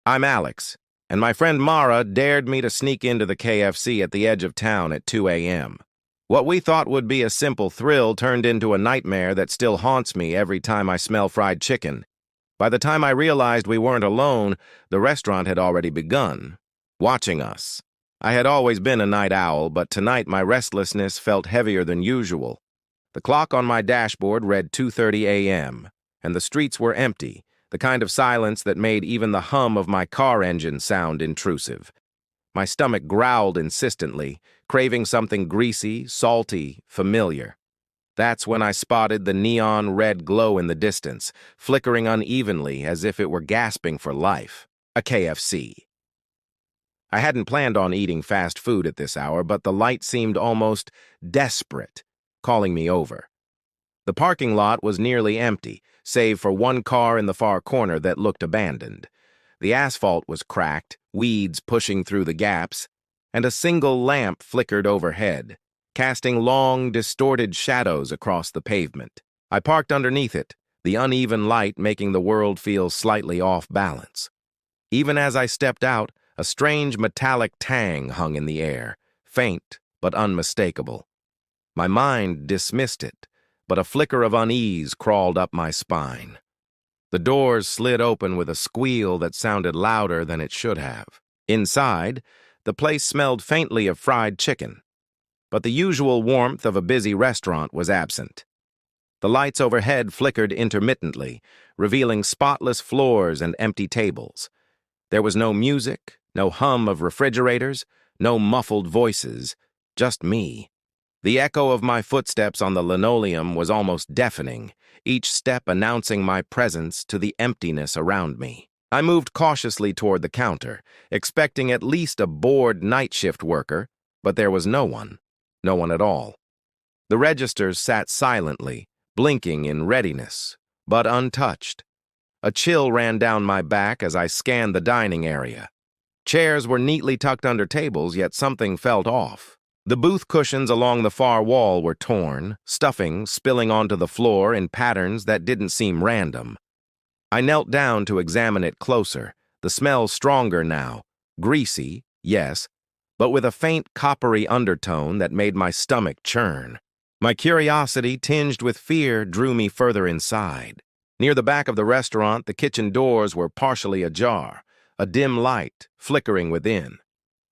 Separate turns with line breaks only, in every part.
I'm Alex, and my friend Mara dared me to sneak into the KFC at the edge of town at 2 a.m. What we thought would be a simple thrill turned into a nightmare that still haunts me every time I smell fried chicken. By the time I realized we weren't alone, the restaurant had already begun, watching us. I had always been a night owl, but tonight my restlessness felt heavier than usual. The clock on my dashboard read 2:30 a.m., and the streets were empty, the kind of silence that made even the hum of my car engine sound intrusive. My stomach growled insistently, craving something greasy, salty, familiar. That's when I spotted the neon red glow in the distance, flickering unevenly as if it were gasping for life. A KFC. I hadn't planned on eating fast food at this hour, but the light seemed almost desperate, calling me over. The parking lot was nearly empty, save for one car in the far corner that looked abandoned. The asphalt was cracked, weeds pushing through the gaps, and a single lamp flickered overhead, casting long, distorted shadows across the pavement. I parked underneath it, the uneven light making the world feel slightly off balance. Even as I stepped out, a strange metallic tang hung in the air, faint but unmistakable. My mind dismissed it, but a flicker of unease crawled up my spine. The doors slid open with a squeal that sounded louder than it should have. Inside, the place smelled faintly of fried chicken, but the usual warmth of a busy restaurant was absent. The lights overhead flickered intermittently, revealing spotless floors and empty tables. There was no music, no hum of refrigerators, no muffled voices, just me. The echo of my footsteps on the linoleum was almost deafening, each step announcing my presence to the emptiness around me. I moved cautiously toward the counter, expecting at least a bored night shift worker, but there was no one at all. The registers sat silently, blinking in readiness, but untouched. A chill ran down my back as I scanned the dining area. Chairs were neatly tucked under tables, yet something felt off. The booth cushions along the far wall were torn, stuffing spilling onto the floor in patterns that didn't seem random. I knelt down to examine it closer, the smell stronger now, greasy, yes, but with a faint coppery undertone that made my stomach churn. My curiosity, tinged with fear, drew me further inside. Near the back of the restaurant, the kitchen doors were partially ajar, a dim light flickering within.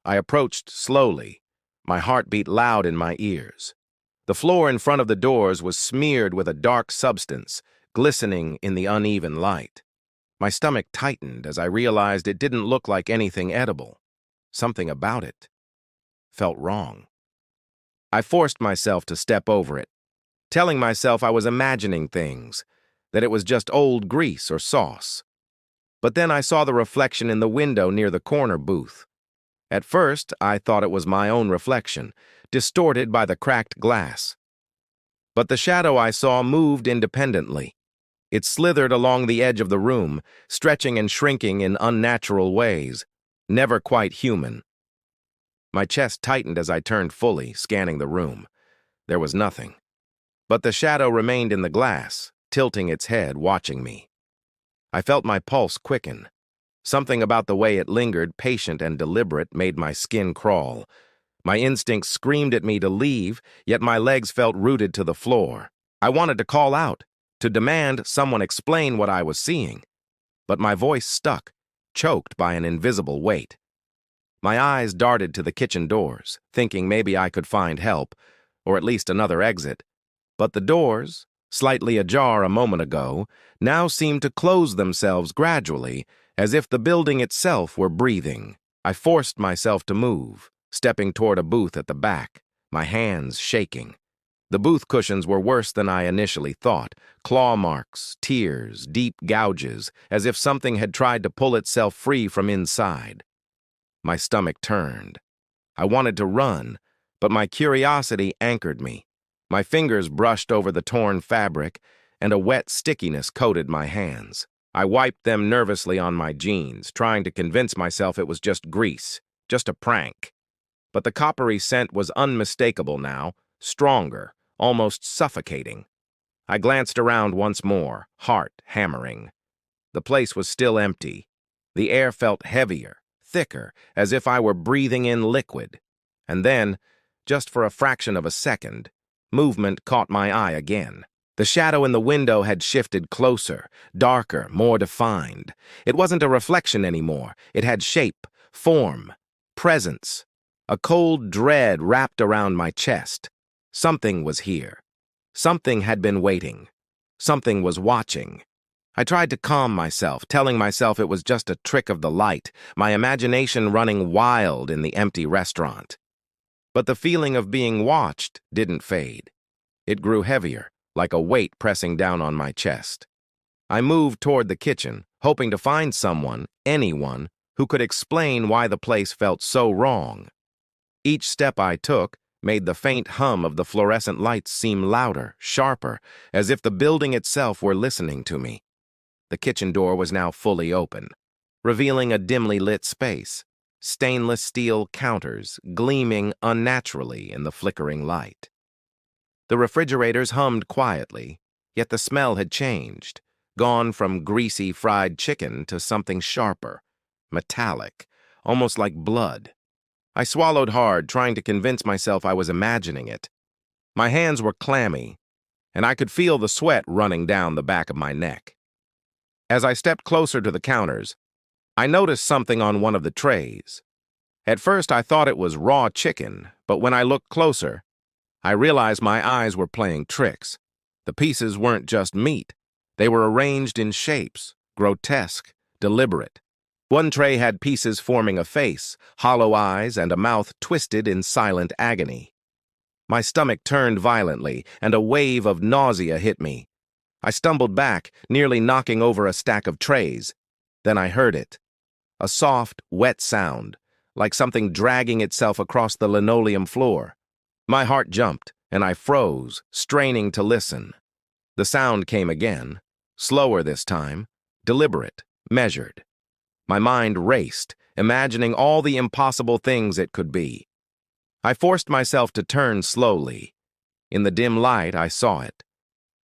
I approached slowly, my heart beat loud in my ears. The floor in front of the doors was smeared with a dark substance, glistening in the uneven light. My stomach tightened as I realized it didn't look like anything edible. Something about it felt wrong. I forced myself to step over it, telling myself I was imagining things, that it was just old grease or sauce. But then I saw the reflection in the window near the corner booth. At first, I thought it was my own reflection, distorted by the cracked glass. But the shadow I saw moved independently. It slithered along the edge of the room, stretching and shrinking in unnatural ways, never quite human. My chest tightened as I turned fully, scanning the room. There was nothing. But the shadow remained in the glass, tilting its head, watching me. I felt my pulse quicken. Something about the way it lingered, patient and deliberate, made my skin crawl. My instincts screamed at me to leave, yet my legs felt rooted to the floor. I wanted to call out, to demand someone explain what I was seeing. But my voice stuck, choked by an invisible weight. My eyes darted to the kitchen doors, thinking maybe I could find help, or at least another exit. But the doors, slightly ajar a moment ago, now seemed to close themselves gradually, as if the building itself were breathing. I forced myself to move, stepping toward a booth at the back, my hands shaking. The booth cushions were worse than I initially thought, claw marks, tears, deep gouges, as if something had tried to pull itself free from inside. My stomach turned. I wanted to run, but my curiosity anchored me. My fingers brushed over the torn fabric, and a wet stickiness coated my hands. I wiped them nervously on my jeans, trying to convince myself it was just grease, just a prank. But the coppery scent was unmistakable now, stronger, almost suffocating. I glanced around once more, heart hammering. The place was still empty. The air felt heavier, thicker, as if I were breathing in liquid. And then, just for a fraction of a second, movement caught my eye again. The shadow in the window had shifted closer, darker, more defined. It wasn't a reflection anymore. It had shape, form, presence. A cold dread wrapped around my chest. Something was here. Something had been waiting. Something was watching. I tried to calm myself, telling myself it was just a trick of the light, my imagination running wild in the empty restaurant. But the feeling of being watched didn't fade. It grew heavier, like a weight pressing down on my chest. I moved toward the kitchen, hoping to find someone, anyone, who could explain why the place felt so wrong. Each step I took made the faint hum of the fluorescent lights seem louder, sharper, as if the building itself were listening to me. The kitchen door was now fully open, revealing a dimly lit space, stainless steel counters gleaming unnaturally in the flickering light. The refrigerators hummed quietly, yet the smell had changed, gone from greasy fried chicken to something sharper, metallic, almost like blood. I swallowed hard, trying to convince myself I was imagining it. My hands were clammy, and I could feel the sweat running down the back of my neck. As I stepped closer to the counters, I noticed something on one of the trays. At first, I thought it was raw chicken, but when I looked closer, I realized my eyes were playing tricks. The pieces weren't just meat. They were arranged in shapes, grotesque, deliberate. One tray had pieces forming a face, hollow eyes, and a mouth twisted in silent agony. My stomach turned violently, and a wave of nausea hit me. I stumbled back, nearly knocking over a stack of trays. Then I heard it. A soft, wet sound, like something dragging itself across the linoleum floor. My heart jumped, and I froze, straining to listen. The sound came again, slower this time, deliberate, measured. My mind raced, imagining all the impossible things it could be. I forced myself to turn slowly. In the dim light, I saw it.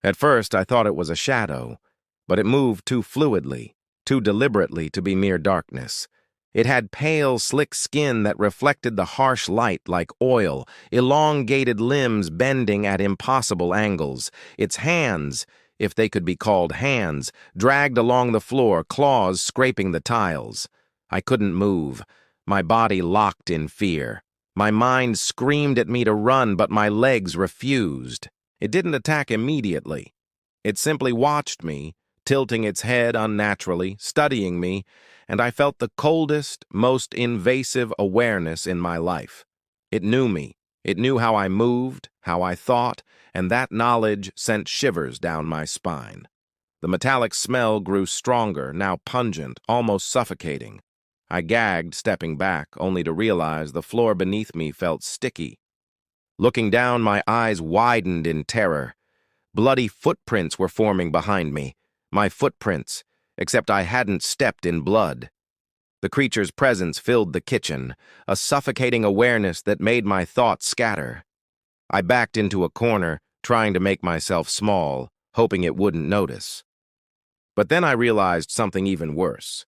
At first, I thought it was a shadow, but it moved too fluidly, too deliberately to be mere darkness. It had pale, slick skin that reflected the harsh light like oil, elongated limbs bending at impossible angles. Its hands, if they could be called hands, dragged along the floor, claws scraping the tiles. I couldn't move. My body locked in fear. My mind screamed at me to run, but my legs refused. It didn't attack immediately. It simply watched me, tilting its head unnaturally, studying me, and I felt the coldest, most invasive awareness in my life. It knew me. It knew how I moved, how I thought, and that knowledge sent shivers down my spine. The metallic smell grew stronger, now pungent, almost suffocating. I gagged, stepping back, only to realize the floor beneath me felt sticky. Looking down, my eyes widened in terror. Bloody footprints were forming behind me. My footprints, except I hadn't stepped in blood. The creature's presence filled the kitchen, a suffocating awareness that made my thoughts scatter. I backed into a corner, trying to make myself small, hoping it wouldn't notice. But then I realized something even worse.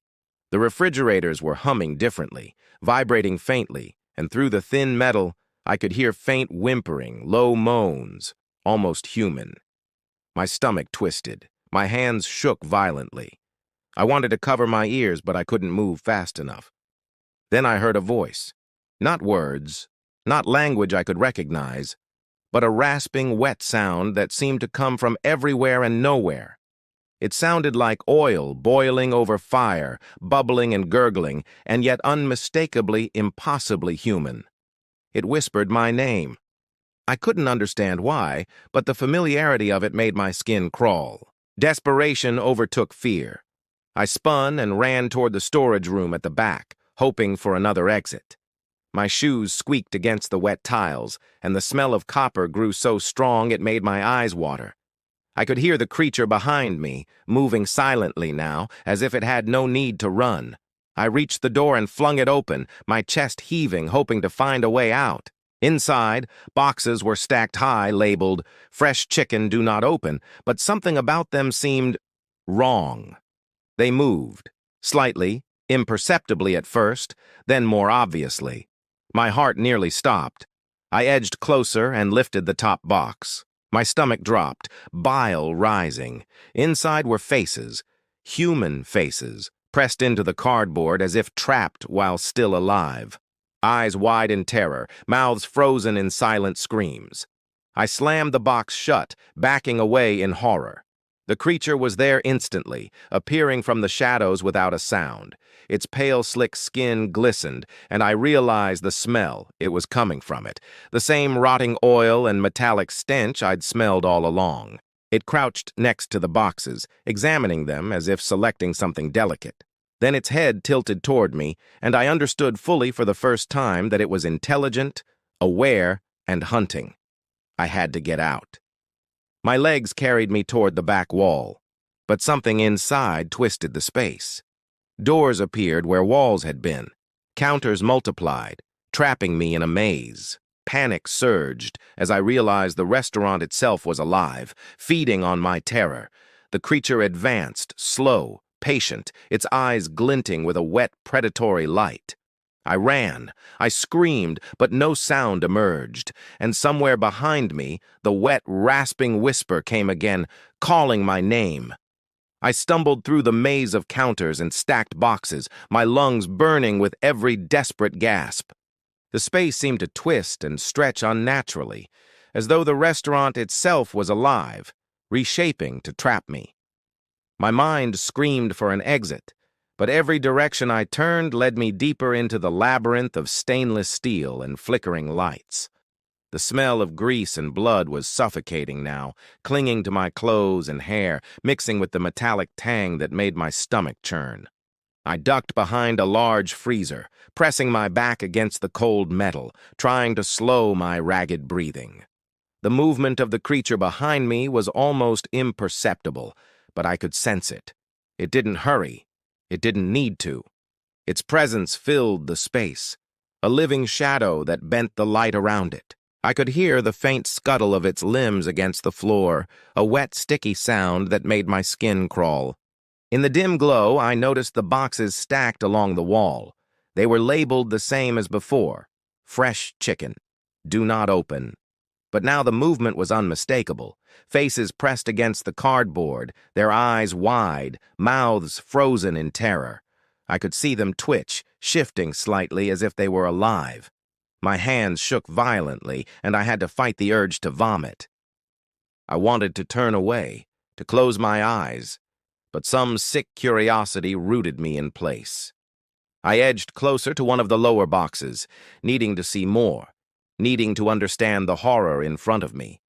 The refrigerators were humming differently, vibrating faintly, and through the thin metal, I could hear faint whimpering, low moans, almost human. My stomach twisted. My hands shook violently. I wanted to cover my ears, but I couldn't move fast enough. Then I heard a voice. Not words, not language I could recognize, but a rasping, wet sound that seemed to come from everywhere and nowhere. It sounded like oil boiling over fire, bubbling and gurgling, and yet unmistakably, impossibly human. It whispered my name. I couldn't understand why, but the familiarity of it made my skin crawl. Desperation overtook fear. I spun and ran toward the storage room at the back, hoping for another exit. My shoes squeaked against the wet tiles, and the smell of copper grew so strong it made my eyes water. I could hear the creature behind me, moving silently now, as if it had no need to run. I reached the door and flung it open, my chest heaving, hoping to find a way out. Inside, boxes were stacked high, labeled, "Fresh chicken do not open," but something about them seemed wrong. They moved, slightly, imperceptibly at first, then more obviously. My heart nearly stopped. I edged closer and lifted the top box. My stomach dropped, bile rising. Inside were faces, human faces, pressed into the cardboard as if trapped while still alive. Eyes wide in terror, mouths frozen in silent screams. I slammed the box shut, backing away in horror. The creature was there instantly, appearing from the shadows without a sound. Its pale, slick skin glistened, and I realized the smell. It was coming from it. The same rotting oil and metallic stench I'd smelled all along. It crouched next to the boxes, examining them as if selecting something delicate. Then its head tilted toward me, and I understood fully for the first time that it was intelligent, aware, and hunting. I had to get out. My legs carried me toward the back wall, but something inside twisted the space. Doors appeared where walls had been. Counters multiplied, trapping me in a maze. Panic surged as I realized the restaurant itself was alive, feeding on my terror. The creature advanced, slow, patient, its eyes glinting with a wet, predatory light. I ran. I screamed, but no sound emerged, and somewhere behind me, the wet, rasping whisper came again, calling my name. I stumbled through the maze of counters and stacked boxes, my lungs burning with every desperate gasp. The space seemed to twist and stretch unnaturally, as though the restaurant itself was alive, reshaping to trap me. My mind screamed for an exit, but every direction I turned led me deeper into the labyrinth of stainless steel and flickering lights. The smell of grease and blood was suffocating now, clinging to my clothes and hair, mixing with the metallic tang that made my stomach churn. I ducked behind a large freezer, pressing my back against the cold metal, trying to slow my ragged breathing. The movement of the creature behind me was almost imperceptible, but I could sense it. It didn't hurry. It didn't need to. Its presence filled the space, a living shadow that bent the light around it. I could hear the faint scuttle of its limbs against the floor, a wet, sticky sound that made my skin crawl. In the dim glow, I noticed the boxes stacked along the wall. They were labeled the same as before: fresh chicken, do not open. But now the movement was unmistakable. Faces pressed against the cardboard, their eyes wide, mouths frozen in terror. I could see them twitch, shifting slightly as if they were alive. My hands shook violently, and I had to fight the urge to vomit. I wanted to turn away, to close my eyes, but some sick curiosity rooted me in place. I edged closer to one of the lower boxes, needing to see more, needing to understand the horror in front of me.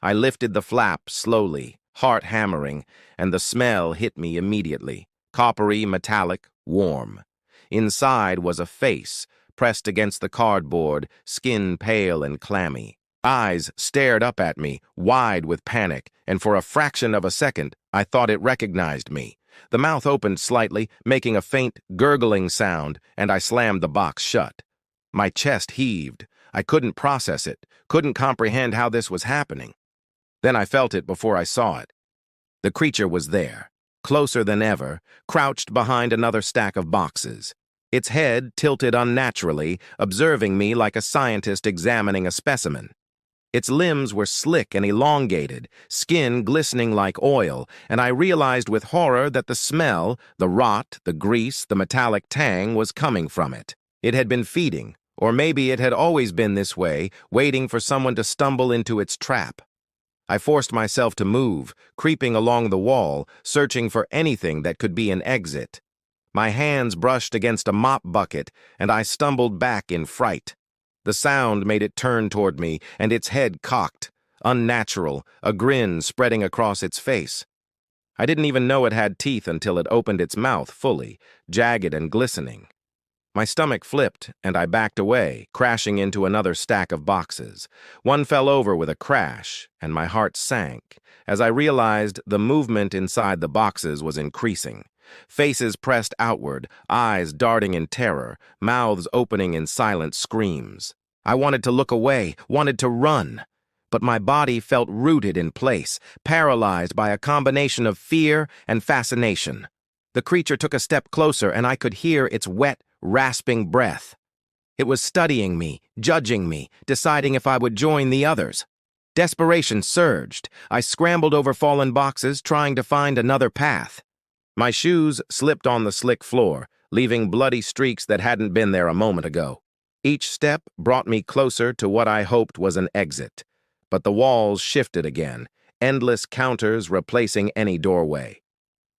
I lifted the flap slowly, heart hammering, and the smell hit me immediately, coppery, metallic, warm. Inside was a face, pressed against the cardboard, skin pale and clammy. Eyes stared up at me, wide with panic, and for a fraction of a second, I thought it recognized me. The mouth opened slightly, making a faint, gurgling sound, and I slammed the box shut. My chest heaved. I couldn't process it, couldn't comprehend how this was happening. Then I felt it before I saw it. The creature was there, closer than ever, crouched behind another stack of boxes. Its head tilted unnaturally, observing me like a scientist examining a specimen. Its limbs were slick and elongated, skin glistening like oil, and I realized with horror that the smell, the rot, the grease, the metallic tang was coming from it. It had been feeding, or maybe it had always been this way, waiting for someone to stumble into its trap. I forced myself to move, creeping along the wall, searching for anything that could be an exit. My hands brushed against a mop bucket, and I stumbled back in fright. The sound made it turn toward me, and its head cocked, unnatural, a grin spreading across its face. I didn't even know it had teeth until it opened its mouth fully, jagged and glistening. My stomach flipped, and I backed away, crashing into another stack of boxes. One fell over with a crash, and my heart sank as I realized the movement inside the boxes was increasing. Faces pressed outward, eyes darting in terror, mouths opening in silent screams. I wanted to look away, wanted to run, but my body felt rooted in place, paralyzed by a combination of fear and fascination. The creature took a step closer, and I could hear its wet, rasping breath. It was studying me, judging me, deciding if I would join the others. Desperation surged. I scrambled over fallen boxes, trying to find another path. My shoes slipped on the slick floor, leaving bloody streaks that hadn't been there a moment ago. Each step brought me closer to what I hoped was an exit. But the walls shifted again, endless counters replacing any doorway.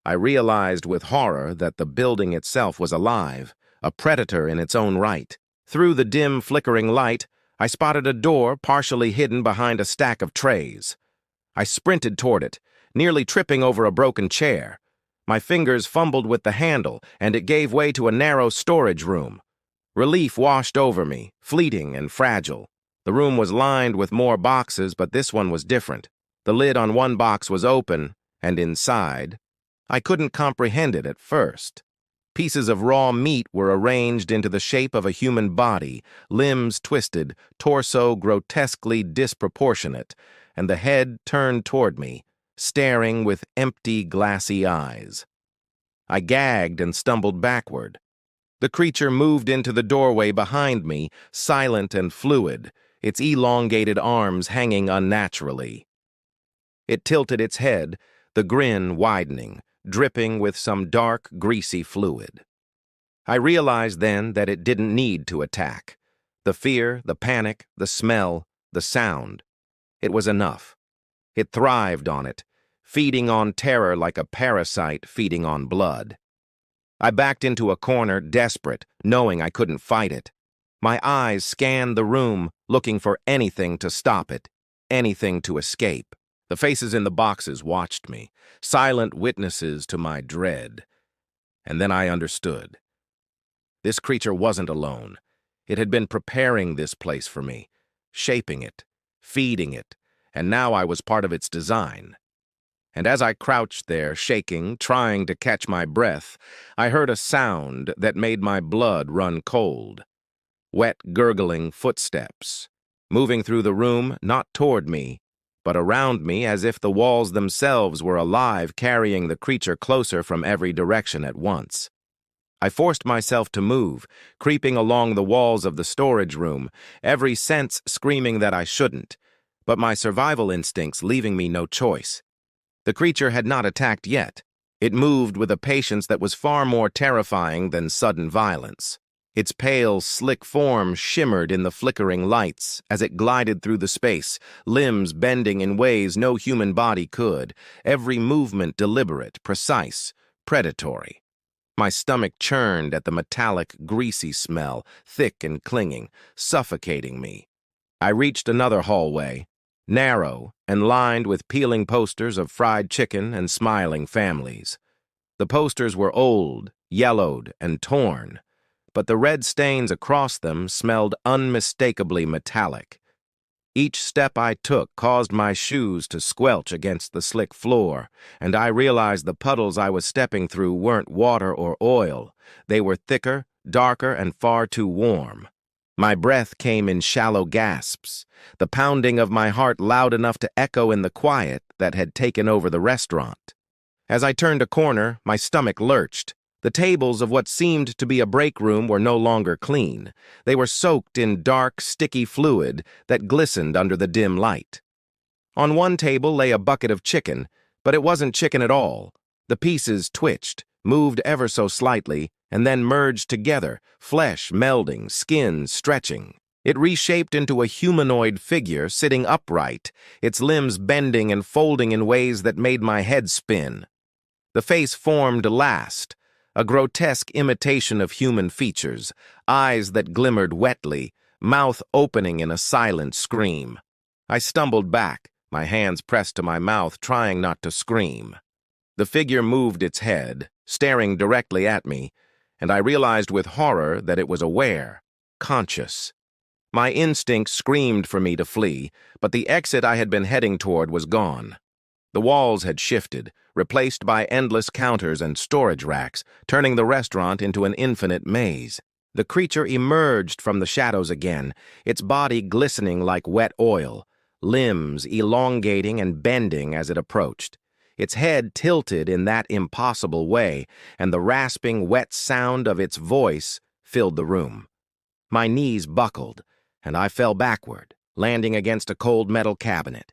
I realized with horror that the building itself was alive, a predator in its own right. Through the dim, flickering light, I spotted a door partially hidden behind a stack of trays. I sprinted toward it, nearly tripping over a broken chair. My fingers fumbled with the handle, and it gave way to a narrow storage room. Relief washed over me, fleeting and fragile. The room was lined with more boxes, but this one was different. The lid on one box was open, and inside, I couldn't comprehend it at first. Pieces of raw meat were arranged into the shape of a human body, limbs twisted, torso grotesquely disproportionate, and the head turned toward me, staring with empty, glassy eyes. I gagged and stumbled backward. The creature moved into the doorway behind me, silent and fluid, its elongated arms hanging unnaturally. It tilted its head, the grin widening, dripping with some dark, greasy fluid. I realized then that it didn't need to attack. The fear, the panic, the smell, the sound. It was enough. It thrived on it, feeding on terror like a parasite feeding on blood. I backed into a corner, desperate, knowing I couldn't fight it. My eyes scanned the room, looking for anything to stop it, anything to escape. The faces in the boxes watched me, silent witnesses to my dread. And then I understood. This creature wasn't alone. It had been preparing this place for me, shaping it, feeding it, and now I was part of its design. And as I crouched there, shaking, trying to catch my breath, I heard a sound that made my blood run cold. Wet, gurgling footsteps, moving through the room, not toward me, but around me as if the walls themselves were alive, carrying the creature closer from every direction at once. I forced myself to move, creeping along the walls of the storage room, every sense screaming that I shouldn't, but my survival instincts leaving me no choice. The creature had not attacked yet. It moved with a patience that was far more terrifying than sudden violence. Its pale, slick form shimmered in the flickering lights as it glided through the space, limbs bending in ways no human body could, every movement deliberate, precise, predatory. My stomach churned at the metallic, greasy smell, thick and clinging, suffocating me. I reached another hallway, narrow and lined with peeling posters of fried chicken and smiling families. The posters were old, yellowed, and torn, but the red stains across them smelled unmistakably metallic. Each step I took caused my shoes to squelch against the slick floor, and I realized the puddles I was stepping through weren't water or oil. They were thicker, darker, and far too warm. My breath came in shallow gasps, the pounding of my heart loud enough to echo in the quiet that had taken over the restaurant. As I turned a corner, my stomach lurched. The tables of what seemed to be a break room were no longer clean. They were soaked in dark, sticky fluid that glistened under the dim light. On one table lay a bucket of chicken, but it wasn't chicken at all. The pieces twitched, moved ever so slightly, and then merged together, flesh melding, skin stretching. It reshaped into a humanoid figure sitting upright, its limbs bending and folding in ways that made my head spin. The face formed last, a grotesque imitation of human features, eyes that glimmered wetly, mouth opening in a silent scream. I stumbled back, my hands pressed to my mouth, trying not to scream. The figure moved its head, staring directly at me, and I realized with horror that it was aware, conscious. My instinct screamed for me to flee, but the exit I had been heading toward was gone. The walls had shifted, replaced by endless counters and storage racks, turning the restaurant into an infinite maze. The creature emerged from the shadows again, its body glistening like wet oil, limbs elongating and bending as it approached. its head tilted in that impossible way, and the rasping, wet sound of its voice filled the room. My knees buckled, and I fell backward, landing against a cold metal cabinet.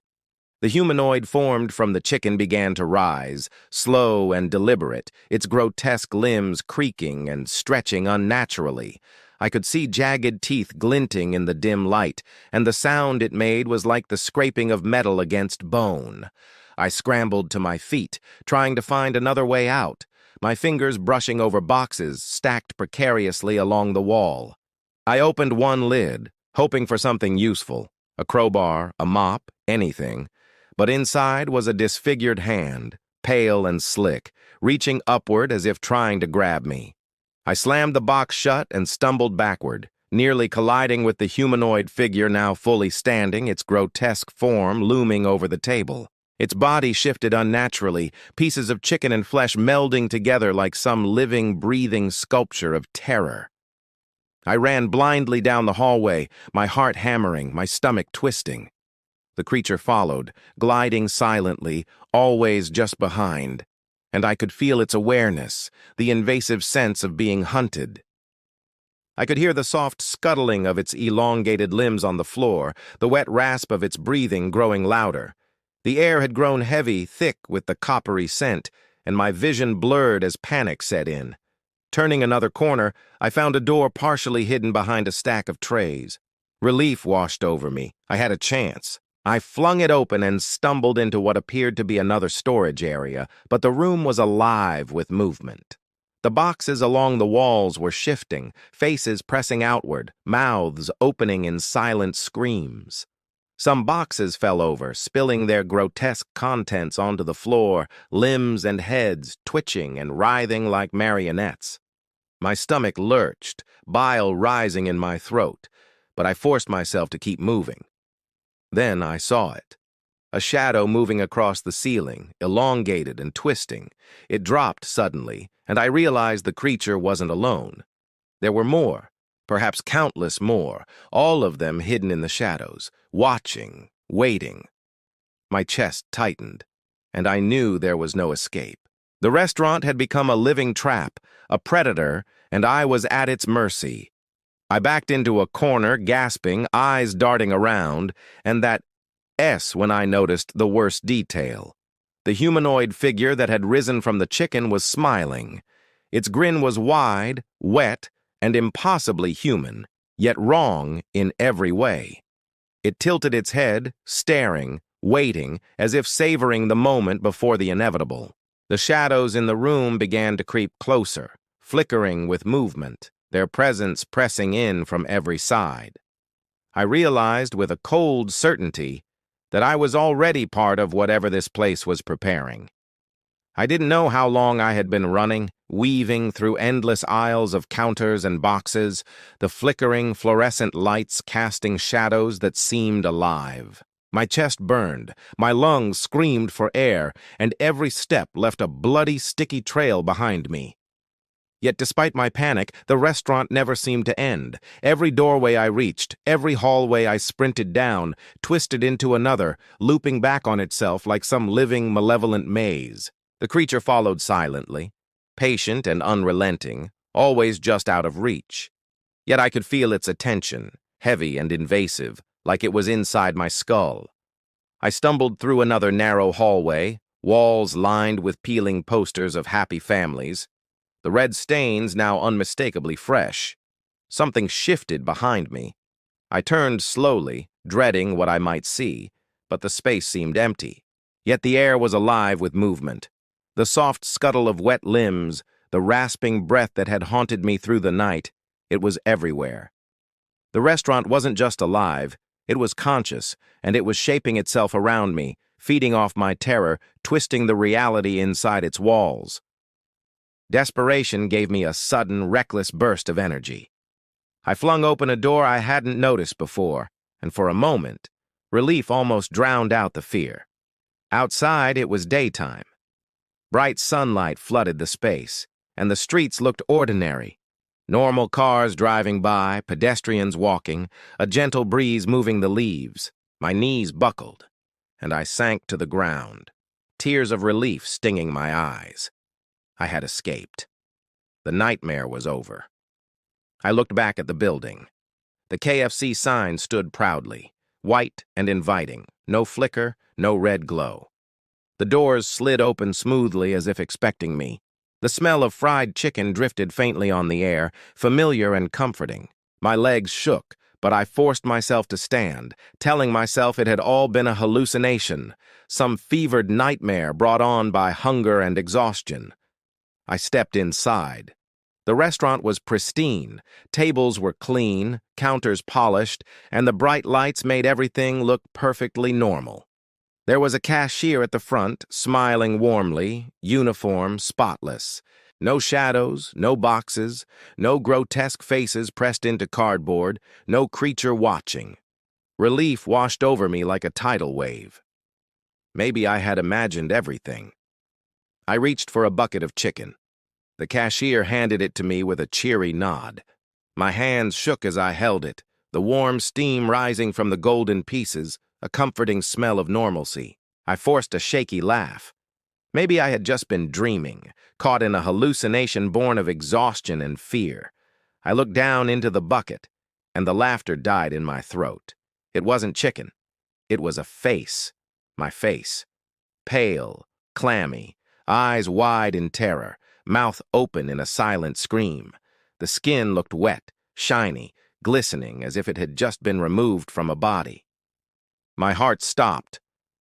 The humanoid formed from the chicken began to rise, slow and deliberate, its grotesque limbs creaking and stretching unnaturally. I could see jagged teeth glinting in the dim light, and the sound it made was like the scraping of metal against bone. I scrambled to my feet, trying to find another way out, my fingers brushing over boxes stacked precariously along the wall. I opened one lid, hoping for something useful, a crowbar, a mop, anything. But inside was a disfigured hand, pale and slick, reaching upward as if trying to grab me. I slammed the box shut and stumbled backward, nearly colliding with the humanoid figure now fully standing, its grotesque form looming over the table. Its body shifted unnaturally, pieces of chicken and flesh melding together like some living, breathing sculpture of terror. I ran blindly down the hallway, my heart hammering, my stomach twisting. The creature followed, gliding silently, always just behind, and I could feel its awareness, the invasive sense of being hunted. I could hear the soft scuttling of its elongated limbs on the floor, the wet rasp of its breathing growing louder. The air had grown heavy, thick with the coppery scent, and my vision blurred as panic set in. Turning another corner, I found a door partially hidden behind a stack of trays. Relief washed over me. I had a chance. I flung it open and stumbled into what appeared to be another storage area, but the room was alive with movement. The boxes along the walls were shifting, faces pressing outward, mouths opening in silent screams. Some boxes fell over, spilling their grotesque contents onto the floor, limbs and heads twitching and writhing like marionettes. My stomach lurched, bile rising in my throat, but I forced myself to keep moving. Then I saw it. A shadow moving across the ceiling, elongated and twisting. It dropped suddenly, and I realized the creature wasn't alone. There were more, perhaps countless more, all of them hidden in the shadows, watching, waiting. My chest tightened, and I knew there was no escape. The restaurant had become a living trap, a predator, and I was at its mercy. I backed into a corner, gasping, eyes darting around, and that when I noticed the worst detail. The humanoid figure that had risen from the chicken was smiling. Its grin was wide, wet, and impossibly human, yet wrong in every way. It tilted its head, staring, waiting, as if savoring the moment before the inevitable. The shadows in the room began to creep closer, flickering with movement, their presence pressing in from every side. I realized with a cold certainty that I was already part of whatever this place was preparing. I didn't know how long I had been running, weaving through endless aisles of counters and boxes, the flickering fluorescent lights casting shadows that seemed alive. My chest burned, my lungs screamed for air, and every step left a bloody, sticky trail behind me. Yet despite my panic, the restaurant never seemed to end. Every doorway I reached, every hallway I sprinted down, twisted into another, looping back on itself like some living, malevolent maze. The creature followed silently, patient and unrelenting, always just out of reach. Yet I could feel its attention, heavy and invasive, like it was inside my skull. I stumbled through another narrow hallway, walls lined with peeling posters of happy families, the red stains now unmistakably fresh. Something shifted behind me. I turned slowly, dreading what I might see, but the space seemed empty. Yet the air was alive with movement. The soft scuttle of wet limbs, the rasping breath that had haunted me through the night, it was everywhere. The restaurant wasn't just alive, it was conscious, and it was shaping itself around me, feeding off my terror, twisting the reality inside its walls. Desperation gave me a sudden, reckless burst of energy. I flung open a door I hadn't noticed before, and for a moment, relief almost drowned out the fear. Outside, it was daytime. Bright sunlight flooded the space, and the streets looked ordinary. Normal cars driving by, pedestrians walking, a gentle breeze moving the leaves. My knees buckled, and I sank to the ground, tears of relief stinging my eyes. I had escaped. The nightmare was over. I looked back at the building. The KFC sign stood proudly, white and inviting, no flicker, no red glow. The doors slid open smoothly as if expecting me. The smell of fried chicken drifted faintly on the air, familiar and comforting. My legs shook, but I forced myself to stand, telling myself it had all been a hallucination, some fevered nightmare brought on by hunger and exhaustion. I stepped inside. The restaurant was pristine, tables were clean, counters polished, and the bright lights made everything look perfectly normal. There was a cashier at the front, smiling warmly, uniform, spotless. No shadows, no boxes, no grotesque faces pressed into cardboard, no creature watching. Relief washed over me like a tidal wave. Maybe I had imagined everything. I reached for a bucket of chicken. The cashier handed it to me with a cheery nod. My hands shook as I held it, the warm steam rising from the golden pieces, a comforting smell of normalcy. I forced a shaky laugh. Maybe I had just been dreaming, caught in a hallucination born of exhaustion and fear. I looked down into the bucket, and the laughter died in my throat. It wasn't chicken. It was a face. My face. Pale, clammy, eyes wide in terror, mouth open in a silent scream. The skin looked wet, shiny, glistening as if it had just been removed from a body. My heart stopped.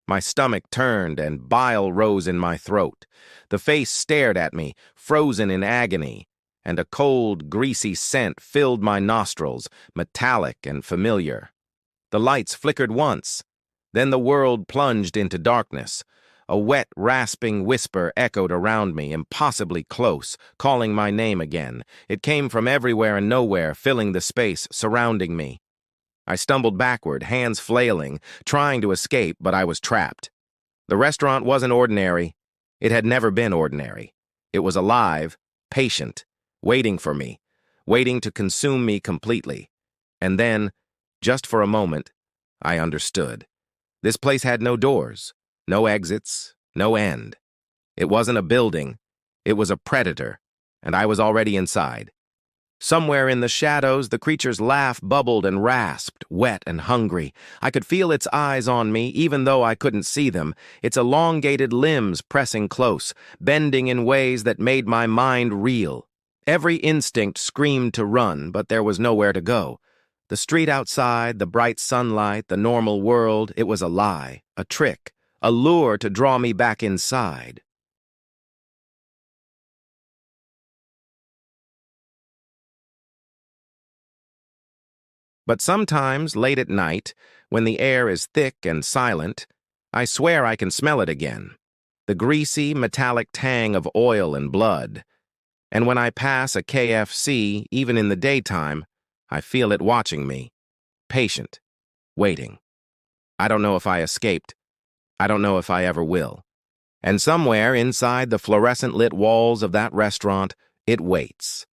My stomach turned and bile rose in my throat. The face stared at me, frozen in agony, and a cold, greasy scent filled my nostrils, metallic and familiar. The lights flickered once. Then the world plunged into darkness. A wet, rasping whisper echoed around me, impossibly close, calling my name again. It came from everywhere and nowhere, filling the space surrounding me. I stumbled backward, hands flailing, trying to escape, but I was trapped. The restaurant wasn't ordinary. It had never been ordinary. It was alive, patient, waiting for me, waiting to consume me completely. And then, just for a moment, I understood. This place had no doors, no exits, no end. It wasn't a building. It was a predator, and I was already inside. Somewhere in the shadows, the creature's laugh bubbled and rasped, wet and hungry. I could feel its eyes on me, even though I couldn't see them, its elongated limbs pressing close, bending in ways that made my mind reel. Every instinct screamed to run, but there was nowhere to go. The street outside, the bright sunlight, the normal world, it was a lie, a trick, a lure to draw me back inside. But sometimes, late at night, when the air is thick and silent, I swear I can smell it again. The greasy, metallic tang of oil and blood. And when I pass a KFC, even in the daytime, I feel it watching me. Patient. Waiting. I don't know if I escaped. I don't know if I ever will. And somewhere inside the fluorescent-lit walls of that restaurant, it waits.